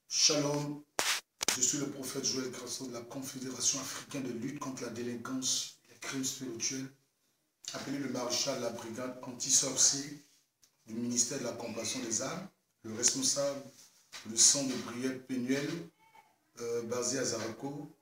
Shalom, je suis le prophète Joël Grasso de la Confédération africaine de lutte contre la délinquance et les crimes spirituels, appelé le maréchal de la brigade anti-sorcier du ministère de la compassion des âmes, le responsable du centre de prière Pénuel, basé à Zaraco,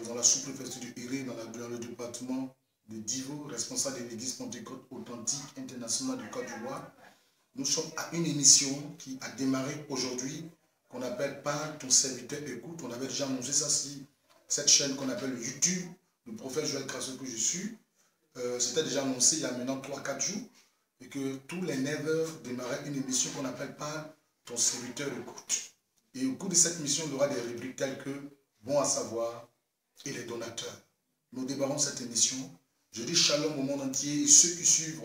dans la sous-préfecture du Iré, dans le département de Divo, responsable de l'église Pentecôte authentique internationale du Côte d'Ivoire. Nous sommes à une émission qui a démarré aujourd'hui, qu'on appelle Parle, ton serviteur écoute. On avait déjà annoncé ça sur cette chaîne qu'on appelle le YouTube, le prophète Joël Grasso que je suis. C'était déjà annoncé il y a maintenant 3-4 jours, et que tous les 9 heures démarrait une émission qu'on appelle Parle, ton serviteur écoute. Et au cours de cette émission, il y aura des rubriques telles que Bon à savoir et les donateurs. Nous démarrons cette émission. Je dis shalom au monde entier et ceux qui suivent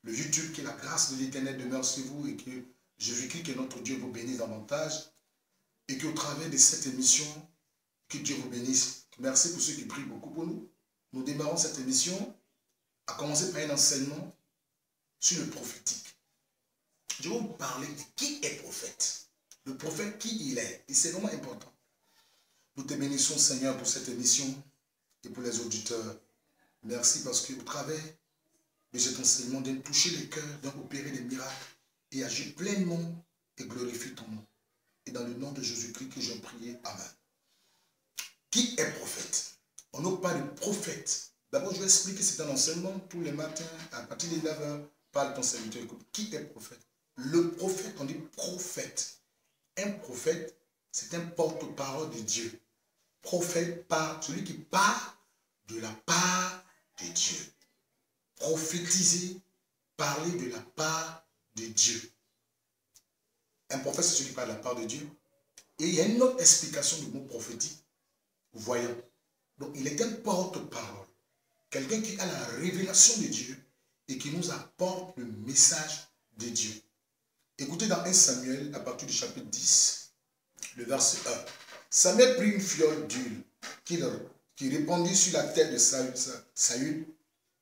le YouTube, que la grâce de l'Éternel demeure sur vous et que Jésus-Christ, que notre Dieu vous bénisse davantage et qu'au travers de cette émission, que Dieu vous bénisse. Merci pour ceux qui prient beaucoup pour nous. Nous démarrons cette émission à commencer par un enseignement sur le prophétique. Je vais vous parler de qui est prophète. Le prophète, qui il est. Et c'est vraiment important. Nous te bénissons, Seigneur, pour cette émission et pour les auditeurs. Merci parce qu'au travers de cet enseignement, de toucher les cœurs, d'opérer des miracles et agir pleinement et glorifier ton nom. Et dans le nom de Jésus-Christ que j'ai prié. Amen. Qui est prophète? On n'a pas de prophète. D'abord, je vais expliquer, c'est un enseignement tous les matins, à partir de 9 h, parle ton serviteur. Écoute, qui est prophète? Le prophète, on dit prophète. Un prophète, c'est un porte-parole de Dieu. Prophète, celui qui parle de la part de Dieu. Prophétiser, parler de la part de Dieu. Un prophète, c'est celui qui parle de la part de Dieu. Et il y a une autre explication du mot prophétique. Voyons. Donc, il est un porte-parole. Quelqu'un qui a la révélation de Dieu et qui nous apporte le message de Dieu. Écoutez dans 1 Samuel, à partir du chapitre 10, le verset 1. Samuel prit une fiole d'huile qui répandit sur la tête de Saül,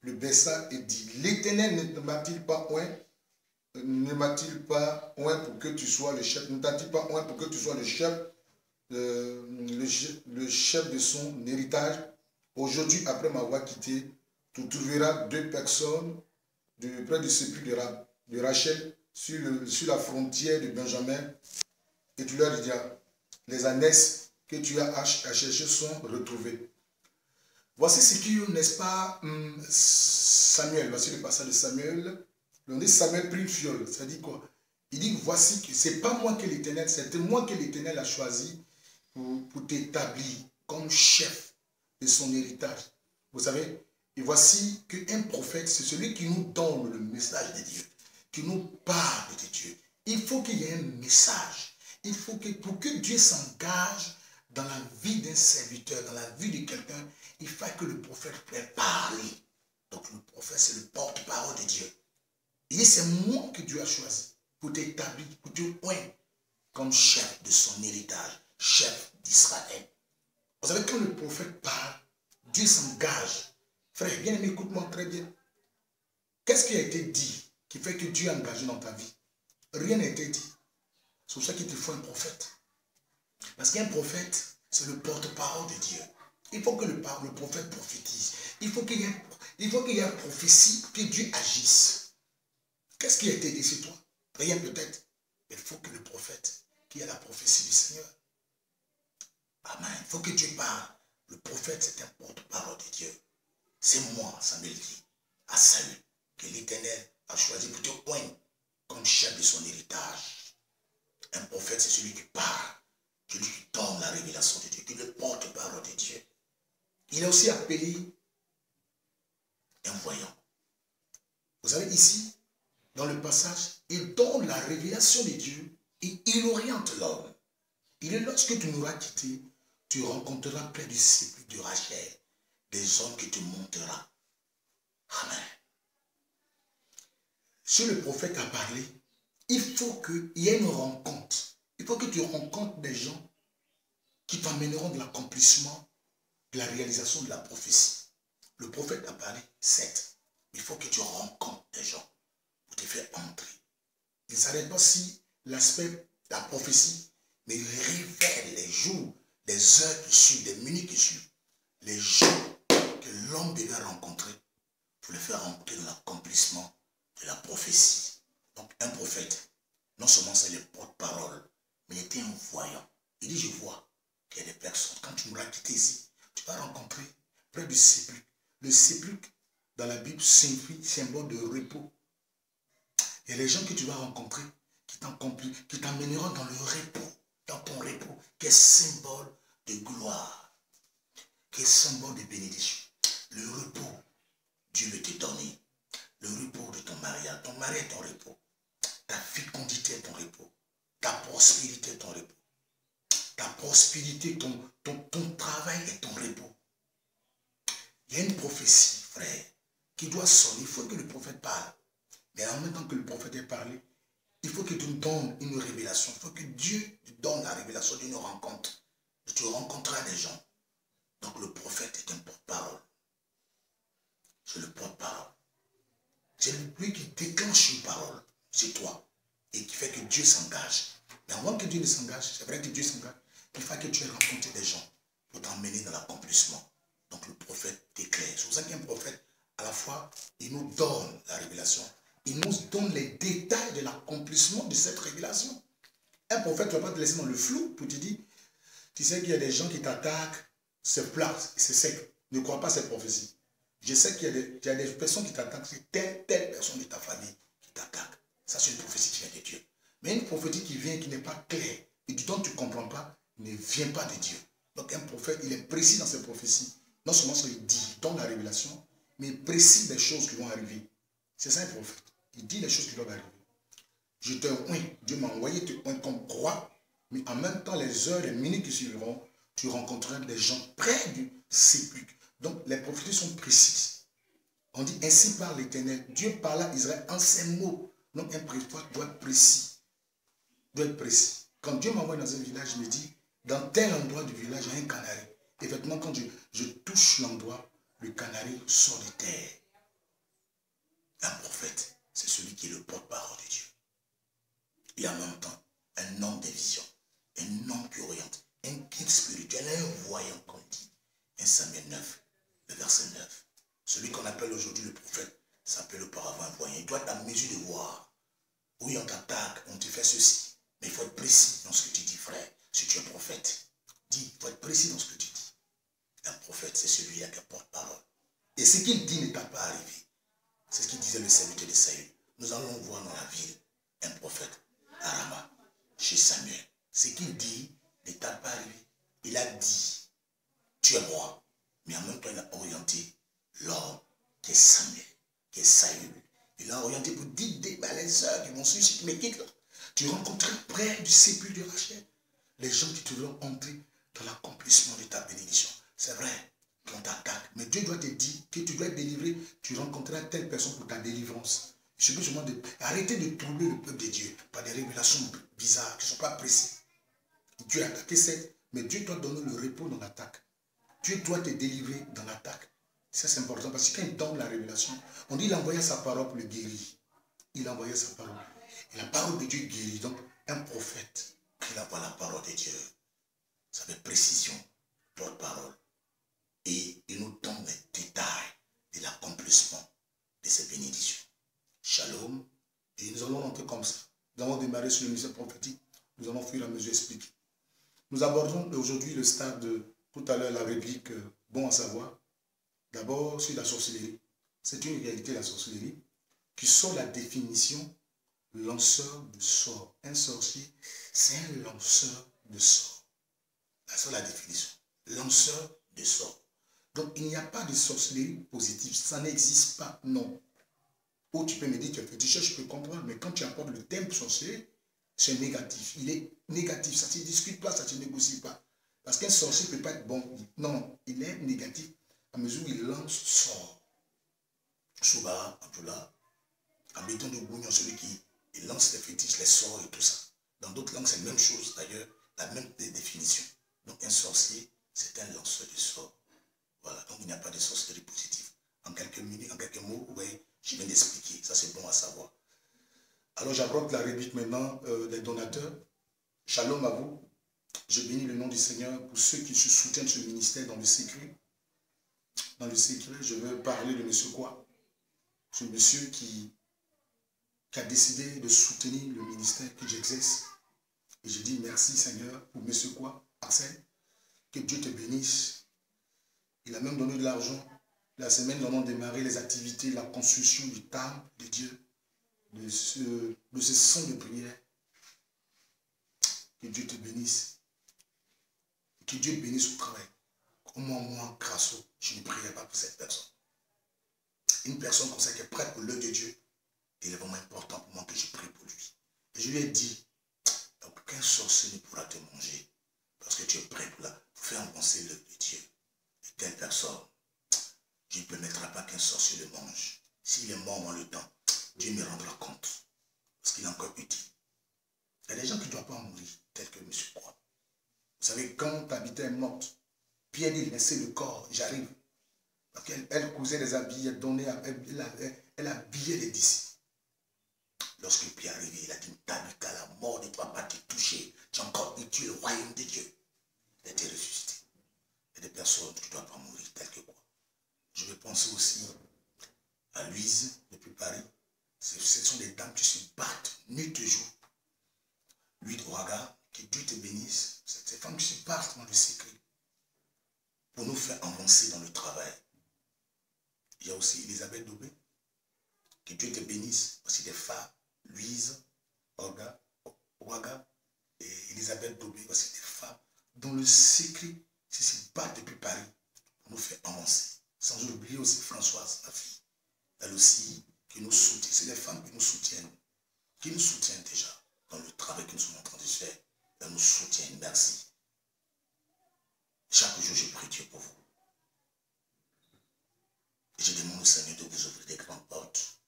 le baissa et dit, l'Éternel ne m'a-t-il pas oint? Ne m'a-t-il pas oint pour que tu sois le chef? Ne t'a-t-il pas oint pour que tu sois le chef de son héritage? Aujourd'hui, après m'avoir quitté, tu trouveras 2 personnes près du sépulcre de Rachel sur la frontière de Benjamin, et tu leur diras, les ânesses que tu as à chercher sont retrouvées. Voici ce qui, n'est-ce pas, Samuel, voici le passage de Samuel. On dit Samuel prit une fiole, ça dit quoi? Il dit, voici que c'est pas moi que l'Éternel, c'est moi que l'Éternel a choisi pour t'établir comme chef de son héritage. Vous savez, et voici qu'un prophète, c'est celui qui nous donne le message de Dieu, qui nous parle de Dieu. Il faut qu'il y ait un message. Il faut que, pour que Dieu s'engage dans la vie d'un serviteur, dans la vie de quelqu'un, il faut que le prophète puisse parler. Donc le prophète, c'est le porte-parole de Dieu. Et c'est moi que Dieu a choisi pour t'établir, pour te oindre comme chef de son héritage, chef d'Israël. Vous savez, quand le prophète parle, Dieu s'engage. Frère, bien aimé, écoute-moi très bien. Qu'est-ce qui a été dit qui fait que Dieu est engagé dans ta vie? Rien n'a été dit. C'est pour ça qu'il te faut un prophète. Parce qu'un prophète, c'est le porte-parole de Dieu. Il faut que le prophète prophétise. Il faut qu'il y ait une prophétie, que Dieu agisse. Qu'est-ce qui a été dit sur toi? Rien peut-être. Mais il faut que le prophète, qui a la prophétie du Seigneur. Amen. Il faut que Dieu parle. Le prophète, c'est un porte-parole de Dieu. C'est moi, Samuel dit, à Saül, que l'Éternel a choisi pour te oindre comme chef de son héritage. Un prophète, c'est celui qui parle, celui qui donne la révélation de Dieu, qui est le porte-parole de Dieu. Il est aussi appelé un voyant. Vous savez, ici, dans le passage, il donne la révélation de Dieu et il oriente l'homme. Il est lorsque tu nous auras quittés, tu rencontreras près du sépulcre de Rachel des hommes qui te montrera. Amen. Si le prophète a parlé, il faut qu'il y ait une rencontre. Il faut que tu rencontres des gens qui t'amèneront de l'accomplissement, de la réalisation de la prophétie. Le prophète a parlé, certes. Il faut que tu rencontres des gens pour te faire entrer. Il ne s'arrête pas si l'aspect de la prophétie, mais il révèle les jours, les heures qui suivent, les minutes qui suivent, les jours que l'homme devait rencontrer pour le faire rentrer dans l'accomplissement de la prophétie. Donc un prophète, non seulement c'est le porte-parole, mais il était un voyant. Il dit, je vois qu'il y a des personnes, quand tu m'auras quitté ici, tu vas rencontrer près du sépulcre. Le sépulcre, dans la Bible, signifie symbole de repos. Il y a les gens que tu vas rencontrer qui t'emmèneront dans le repos, dans ton repos, qui est symbole de gloire, qui est symbole de bénédiction. Le repos, Dieu veut te donner. Le repos de ton mariage. Ton mari est ton repos. Ta fécondité est ton repos. Ta prospérité est ton repos. Ta prospérité, ton travail est ton repos. Il y a une prophétie, frère, qui doit sonner. Il faut que le prophète parle. Mais en même temps que le prophète ait parlé, il faut que tu nous donnes une révélation. Il faut que Dieu te donne la révélation d'une rencontre. Tu rencontreras des gens. Donc le prophète est un porte-parole. C'est le porte-parole. C'est lui qui déclenche une parole. C'est toi. Et qui fait que Dieu s'engage. Mais avant que Dieu ne s'engage, c'est vrai que Dieu s'engage, il faut que tu aies rencontré des gens pour t'emmener dans l'accomplissement. Donc le prophète t'éclaire. C'est pour ça qu'un prophète, à la fois, il nous donne la révélation. Il nous donne les détails de l'accomplissement de cette révélation. Un prophète ne va pas te laisser dans le flou pour te dire, tu sais qu'il y a des gens qui t'attaquent, c'est plat, c'est sec. Ne crois pas à cette prophétie. Je sais qu'il y a des personnes qui t'attaquent, c'est telle personne de ta famille qui t'attaque. Ça, c'est une prophétie qui vient de Dieu. Mais une prophétie qui vient, qui n'est pas claire, et dont tu ne comprends pas, ne vient pas de Dieu. Donc un prophète, il est précis dans ses prophéties. Non seulement il dit, il donne la révélation, mais il précise des choses qui vont arriver. C'est ça un prophète. Il dit les choses qui doivent arriver. Je te oins, Dieu m'a envoyé te oins comme croix, mais en même temps, les heures, les minutes qui suivront, tu rencontreras des gens près du sépulcre. Donc les prophéties sont précises. On dit ainsi par l'Éternel. Dieu parla à Israël en ces mots. Donc un prophète doit être précis. Doit être précis. Quand Dieu m'envoie dans un village, il me dit, dans tel endroit du village, il y a un canari. Effectivement, quand je touche l'endroit, le canari sort de terre. Un prophète, c'est celui qui est le porte-parole de Dieu. Et en même temps, un homme de vision, un homme qui oriente, un guide spirituel, un voyant, comme dit. 1 Samuel 9, le verset 9. Celui qu'on appelle aujourd'hui le prophète s'appelle auparavant un voyant. Il doit être en mesure de voir. Oui, on t'attaque, on te fait ceci. Mais il faut être précis dans ce que tu dis, frère. Si tu es prophète, dis, il faut être précis dans ce que tu dis. Un prophète, c'est celui-là qui porte-parole. Et ce qu'il dit n'est pas arrivé. C'est ce qu'il disait le serviteur de Saül. Nous allons voir dans la ville un prophète à Rama, chez Samuel. Ce qu'il dit n'est pas arrivé. Il a dit, tu es roi. Mais en même temps, il a orienté l'homme qui est Samuel, qui est Saül. Il l'a orienté pour dire les heures qui vont suivre, si tu me quittes là. Tu rencontreras près du sépulcre de Rachel les gens qui te vont entrer dans l'accomplissement de ta bénédiction. C'est vrai qu'on t'attaque, mais Dieu doit te dire que tu dois être délivré. Tu rencontreras telle personne pour ta délivrance. Je peux seulement arrêter de troubler le peuple de Dieu par des révélations bizarres qui ne sont pas précises. Dieu a attaqué cette, mais Dieu doit donner le repos dans l'attaque. Dieu doit te délivrer dans l'attaque. Ça, c'est important parce que quand il donne la révélation, on dit qu'il a envoyé sa parole pour le guérir. Il a envoyé sa parole. Et la parole de Dieu guérit. Donc, un prophète qui envoie la parole de Dieu, ça fait précision, porte-parole. Et il nous donne les détails de l'accomplissement de ces bénédictions. Shalom. Et nous allons rentrer comme ça. Nous allons démarrer sur le message prophétique. Nous allons fuir à mesure expliquer. Nous abordons aujourd'hui le stade de tout à l'heure la réplique bon à savoir. D'abord sur la sorcellerie. C'est une réalité la sorcellerie qui sort la définition lanceur de sorts. Un sorcier, c'est un lanceur de sorts. C'est la définition. Lanceur de sorts. Donc il n'y a pas de sorcellerie positive. Ça n'existe pas, non. Ou tu peux me dire, tu es féticheur, je peux comprendre, mais quand tu apportes le thème sorcier, c'est négatif. Il est négatif, ça ne se discute pas, ça ne se négocie pas. Parce qu'un sorcier ne peut pas être bon. Non, il est négatif à mesure où il lance sort. Souba, Abdullah, Abidon de Bougnon, celui qui lance les fétiches, les sorts et tout ça. Dans d'autres langues, c'est la même chose d'ailleurs, la même définition. Donc un sorcier, c'est un lanceur de sorts. Voilà, donc il n'y a pas de sorcellerie positive. En quelques minutes, en quelques mots, vous voyez, je viens d'expliquer, ça c'est bon à savoir. Alors j'aborde la réplique maintenant des donateurs. Shalom à vous. Je bénis le nom du Seigneur pour ceux qui soutiennent ce ministère dans le secret. Dans le secret, je veux parler de M. Quoi. Ce monsieur qui a décidé de soutenir le ministère que j'exerce. Et je dis merci Seigneur pour M. Quoi, Arsène. Que Dieu te bénisse. Il a même donné de l'argent. La semaine, nous allons démarrer les activités, la construction du temple de Dieu, de ce son de prière. Que Dieu te bénisse. Que Dieu bénisse au travail. Au moins, moi, Grasso, je ne prierai pas pour cette personne. Une personne comme ça qui est prête pour l'œuvre de Dieu, il est vraiment important pour moi que je prie pour lui. Et je lui ai dit, aucun sorcier ne pourra te manger parce que tu es prêt pour faire avancer l'œuvre de Dieu. Et telle personne, Dieu ne permettra pas qu'un sorcier le mange. S'il est mort dans le temps, Dieu me rendra compte parce qu'il est encore utile. Il y a des gens qui ne doivent pas mourir, tels que M. Croix. Vous savez, quand Tabitha est morte, Pierre dit, laissez le corps, j'arrive. Parce qu'elle cousait des habits, elle habillait les disciples. Lorsque Pierre est arrivé, il a dit, Tabitha, la mort ne doit pas te toucher. Tu as encore vécu le royaume de Dieu. Il a été ressuscité. Il y a des personnes qui ne doivent pas mourir, telles que quoi. Je vais penser aussi à Louise, depuis Paris. Ce sont des dames qui se battent nuit et jour. Lui de Ouaga, que Dieu te bénisse. C'est ces femmes qui se battent dans le secret pour nous faire avancer dans le travail. Il y a aussi Elisabeth Dobé. Que Dieu te bénisse. Aussi des femmes, Louise, Ouaga et Elisabeth Dobé. Aussi des femmes dans le secret qui se battent depuis Paris pour nous faire avancer. Sans oublier aussi Françoise, ma fille. Elle aussi, qui nous soutient. C'est des femmes qui nous soutiennent. Qui nous soutiennent déjà dans le travail que nous sommes en train de faire. Elles nous soutiennent. Merci. Chaque jour, je prie Dieu pour vous. Et je demande au Seigneur de vous ouvrir des grandes portes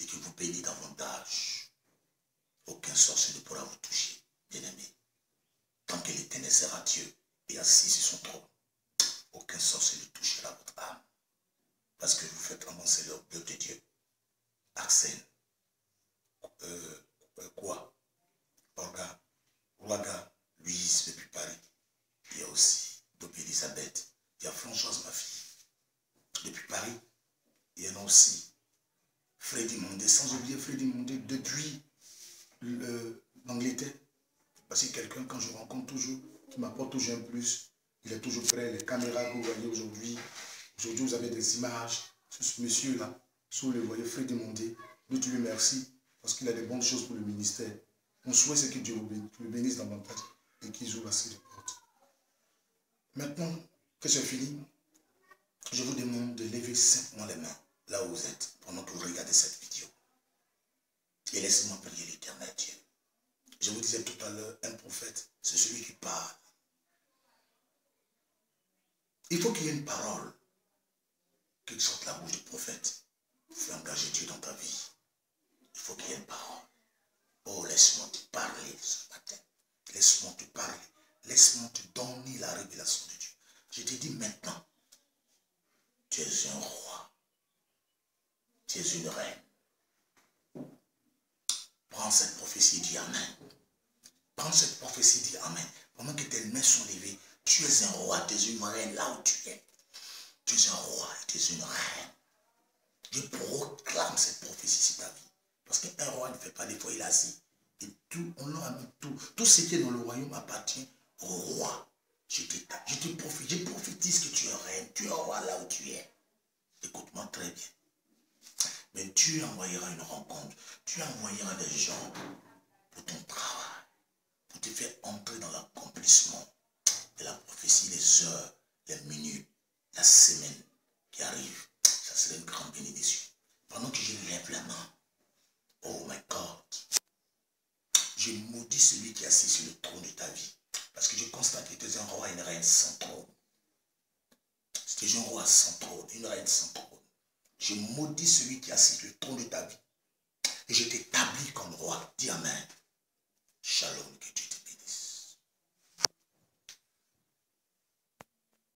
et qu'il vous bénisse davantage. Aucun sorcier ne pourra vous toucher, bien-aimé. Tant que l'Éternel sera Dieu et assis sur son trône, aucun sorcier ne touchera votre âme. Parce que vous faites avancer l'œuvre de Dieu. Arsène, quoi? Orga, Ouaga, Louise depuis Paris. Il y a aussi Dobé Elisabeth. Il y a Françoise, ma fille. Depuis Paris. Il y en a aussi Freddy Mondé, sans oublier Freddy Mondé depuis l'Angleterre. Parce que quelqu'un, quand je rencontre toujours, qui m'apporte toujours un plus, il est toujours prêt. Les caméras que vous voyez aujourd'hui, vous avez des images sur ce monsieur-là, si vous le voyez, Freddy Mondé. Nous te lui remercie parce qu'il a des bonnes choses pour le ministère. Mon souhait, c'est que Dieu le bénisse davantage et qu'il ouvre assez de portes. Maintenant que c'est fini, je vous demande de lever simplement les mains là où vous êtes pendant que vous regardez cette vidéo. Et laissez-moi prier l'Éternel Dieu. Je vous disais tout à l'heure, un prophète, c'est celui qui parle. Il faut qu'il y ait une parole qui sorte de la bouche du prophète. Il faut engager Dieu dans ta vie. Il faut qu'il y ait une parole. Oh, laisse-moi te parler ce matin. Laisse-moi te parler. Laisse-moi te donner la révélation de Dieu. Je te dis maintenant, tu es un roi. Tu es une reine. Prends cette prophétie et dis Amen. Prends cette prophétie et dis Amen. Pendant que tes mains sont levées, tu es un roi, tu es une reine là où tu es. Tu es un roi et tu es une reine. Je proclame cette prophétie sur ta vie. Parce qu'un roi ne fait pas des fois, il est assis. Et tout, on a mis tout. Tout ce qui est dans le royaume appartient au roi. Je prophétise que tu es reine. Tu es roi là où tu es. Écoute-moi très bien. Mais Dieu envoyera une rencontre. Dieu envoyera des gens pour ton travail. Pour te faire entrer dans l'accomplissement de la prophétie, les heures, les minutes, la semaine qui arrive. Ça serait une grande bénédiction. Pendant que je lève la main, oh my God, je maudis celui qui est assis sur le trône de ta vie. Parce que je constate que tu es un roi et une reine sans trône. Tu es un roi sans trône, une reine sans trône. Je maudis celui qui est assis sur le trône de ta vie. Et je t'établis comme roi. Dis Amen. Shalom, que Dieu te